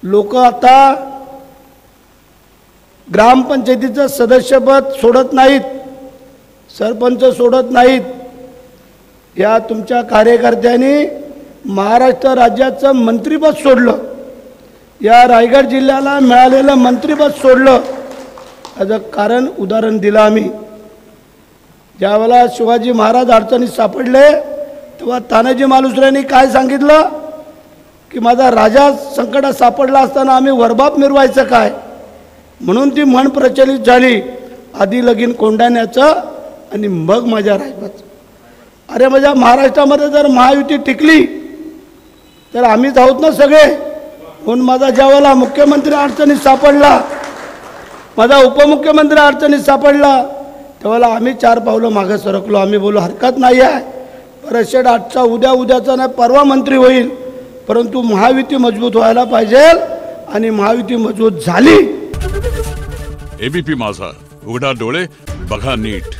लोक आता ग्रामपंचायतीचं सदस्यपद सोडत नाहीत, सरपंच सोडत नाहीत। या तुमच्या कार्यकर्त्यांनी महाराष्ट्र राज्याचं मंत्रिपद सोडलं, या रायगड जिल्ह्याला मिळालेलं मंत्रिपद सोडलं। याचं कारण उदाहरण दिलं आम्ही। ज्यावेळेला शिवाजी महाराज अडचणीत सापडले तेव्हा तानाजी मालुसरेंनी काय सांगितलं की माझा राजा संकटात सापडला असताना आम्ही वरबाप मिरवायचं काय, म्हणून ती म्हण प्रचलित झाली, आधी लगीन कोंडाण्याचं आणि मग माझ्या रायबाचं। अरे माझ्या महाराष्ट्रामध्ये जर महायुती टिकली तर आम्हीच आहोत ना सगळे। म्हणून माझा ज्यावेळेला मुख्यमंत्री अडचणीत सापडला, माझा उपमुख्यमंत्री अडचणीत सापडला, तेव्हा आम्ही 4 पावलं मागे सरकलो। आम्ही बोललो हरकत नाही आहे, परत शेड आजचा उद्याचा नाही परवा मंत्री होईल, परंतु महायुती मजबूत व्हायला पाहिजे आणि महायुती मजबूत झाली। एबीपी माझा, उघडा डोळे बघा नीट।